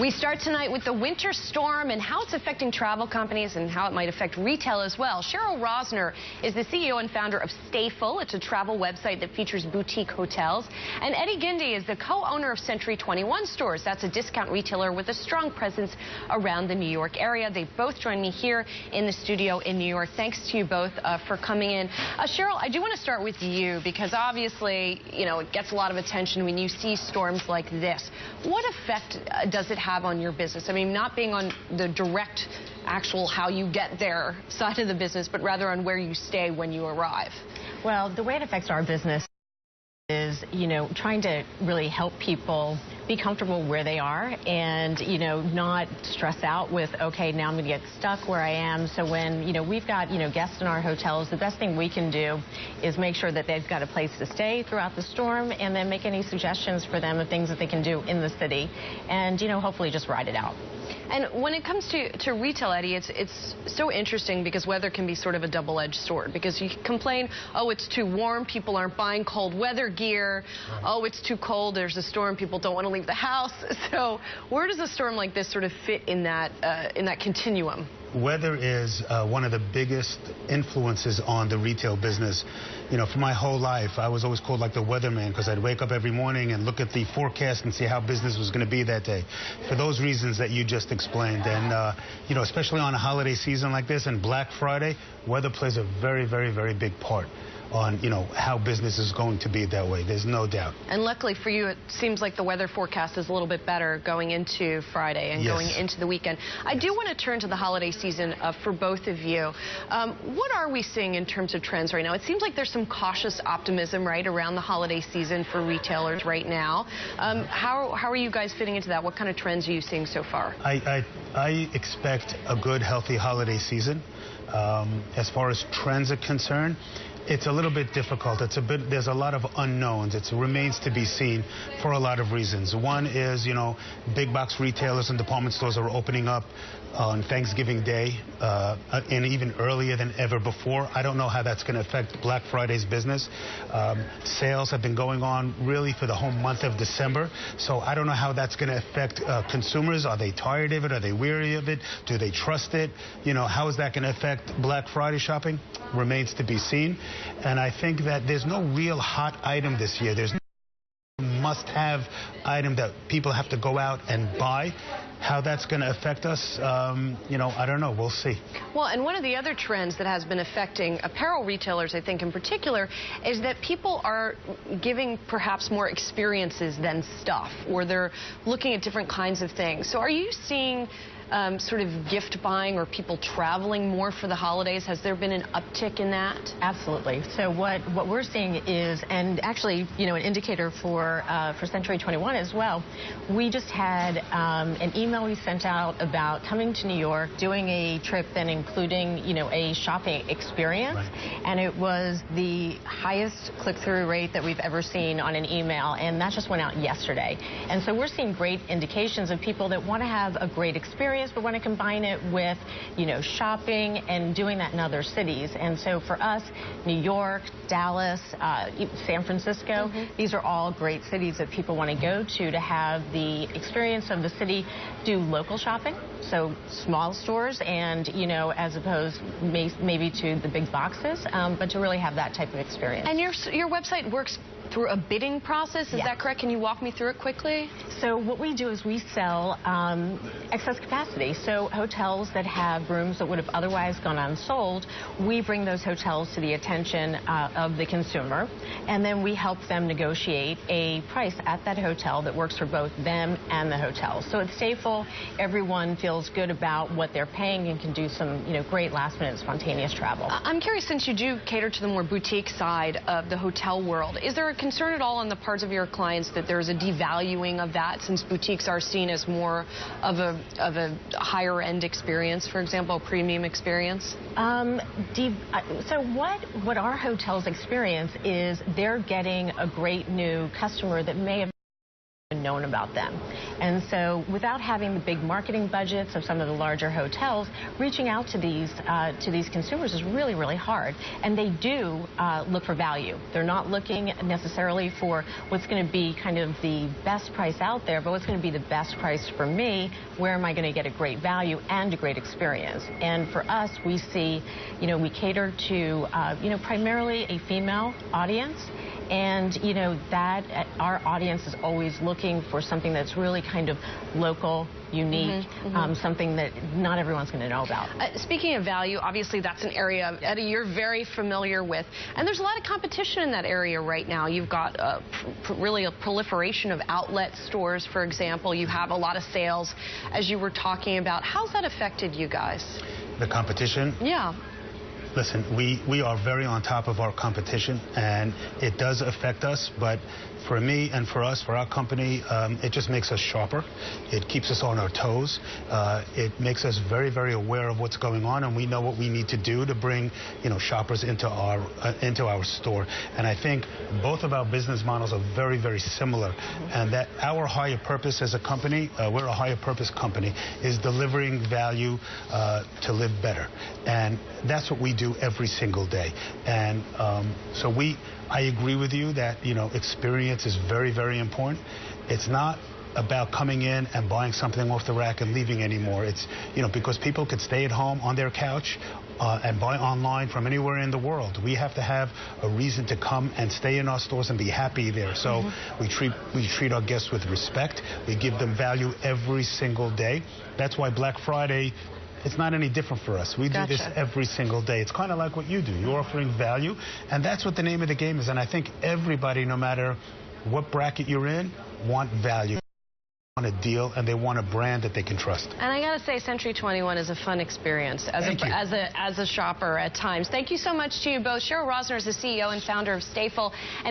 We start tonight with the winter storm and how it's affecting travel companies and how it might affect retail as well. Cheryl Rosner is the CEO and founder of Stayful. It's a travel website that features boutique hotels. And Eddie Gindi is the co-owner of Century 21 Stores. That's a discount retailer with a strong presence around the New York area. They both join me here in the studio in New York. Thanks to you both for coming in. Cheryl, I do want to start with you because obviously, you know, it gets a lot of attention when you see storms like this. What effect does it have on your business? I mean, not being on the direct actual how you get there side of the business, but rather on where you stay when you arrive. Well, the way it affects our business is, you know, trying to really help people be comfortable where they are and, you know, not stress out with, okay, now I'm going to get stuck where I am. So when, you know, we've got, you know, guests in our hotels, the best thing we can do is make sure that they've got a place to stay throughout the storm and then make any suggestions for them of things that they can do in the city and, you know, hopefully just ride it out. And when it comes to retail, Eddie, it's so interesting because weather can be sort of a double-edged sword because you complain, oh, it's too warm, people aren't buying cold weather gear. Right. Oh, it's too cold, there's a storm, people don't want to leave the house. So where does a storm like this sort of fit in that continuum? Weather is one of the biggest influences on the retail business. You know, for my whole life, I was always called like the weatherman because I'd wake up every morning and look at the forecast and see how business was going to be that day. For those reasons that you just explained. And, you know, especially on a holiday season like this and Black Friday, weather plays a very, very, very big part on, you know, how business is going to be that way. There's no doubt. And luckily for you, it seems like the weather forecast is a little bit better going into Friday and going into the weekend. I do want to turn to the holiday season for both of you. What are we seeing in terms of trends right now? It seems like there's some cautious optimism, right, around the holiday season for retailers right now. How are you guys fitting into that? What kind of trends are you seeing so far? I expect a good, healthy holiday season. As far as trends are concerned, it's a little bit difficult. There's a lot of unknowns. It remains to be seen for a lot of reasons. One is, you know, big box retailers and department stores are opening up on Thanksgiving Day and even earlier than ever before. I don't know how that's going to affect Black Friday's business. Sales have been going on really for the whole month of December. So I don't know how that's going to affect consumers. Are they tired of it? Are they weary of it? Do they trust it? You know, how is that going to affect Black Friday shopping? Remains to be seen. And I think that there's no real hot item this year. There's no must-have item that people have to go out and buy. How that's going to affect us, you know, I don't know. We'll see. Well, and one of the other trends that has been affecting apparel retailers, I think, in particular, is that people are giving perhaps more experiences than stuff, or they're looking at different kinds of things. So are you seeing sort of gift buying or people traveling more for the holidays? Has there been an uptick in that? Absolutely. So what we're seeing is, and actually, you know, an indicator for Century 21 as well, we just had an email we sent out about coming to New York, doing a trip and including, you know, a shopping experience. Right. And it was the highest click-through rate that we've ever seen on an email, and that just went out yesterday. And so we're seeing great indications of people that want to have a great experience but want to combine it with, you know, shopping and doing that in other cities. And so for us, New York, Dallas, San Francisco, these are all great cities that people want to go to have the experience of the city, do local shopping, so small stores and, you know, as opposed maybe to the big boxes, but to really have that type of experience. And your website works through a bidding process, is that correct? Can you walk me through it quickly? So what we do is we sell excess capacity. So hotels that have rooms that would have otherwise gone unsold, we bring those hotels to the attention of the consumer, and then we help them negotiate a price at that hotel that works for both them and the hotel. So at Stayful, everyone feels good about what they're paying and can do some, you know, great last-minute spontaneous travel. I'm curious, since you do cater to the more boutique side of the hotel world, is there a concern at all on the parts of your clients that there's a devaluing of that, since boutiques are seen as more of a higher end experience, for example, a premium experience? So what our hotels experience is they're getting a great new customer that may have known about them. And so without having the big marketing budgets of some of the larger hotels, reaching out to these consumers is really, really hard. And they do look for value. They're not looking necessarily for what's going to be kind of the best price out there, but what's going to be the best price for me. Where am I going to get a great value and a great experience? And for us, we see, we cater to, primarily a female audience. And, that our audience is always looking for something that's really kind of local, unique, something that not everyone's going to know about. Speaking of value, obviously that's an area, Eddie, you're very familiar with. And there's a lot of competition in that area right now. You've got really a proliferation of outlet stores, for example. You have a lot of sales, as you were talking about. How's that affected you guys? The competition? Yeah. Listen, we are very on top of our competition, and it does affect us, but for me and for us, for our company, it just makes us sharper. It keeps us on our toes. It makes us very, very aware of what's going on, and we know what we need to do to bring, shoppers into our store. And I think both of our business models are very, very similar, and that our higher purpose as a company, we're a higher purpose company, is delivering value to live better. And that's what we do every single day. And so I agree with you that, experience is very, very important. It's not about coming in and buying something off the rack and leaving anymore. It's, because people could stay at home on their couch and buy online from anywhere in the world. We have to have a reason to come and stay in our stores and be happy there. So we treat our guests with respect. We give them value every single day. That's why Black Friday, it's not any different for us. We do this every single day. It's kind of like what you do. You're offering value, and that's what the name of the game is. And I think everybody, no matter what bracket you're in, want value. They want a deal, and they want a brand that they can trust. And I got to say, Century 21 is a fun experience as a shopper at times. Thank you so much to you both. Cheryl Rosner is the CEO and founder of Stayful. And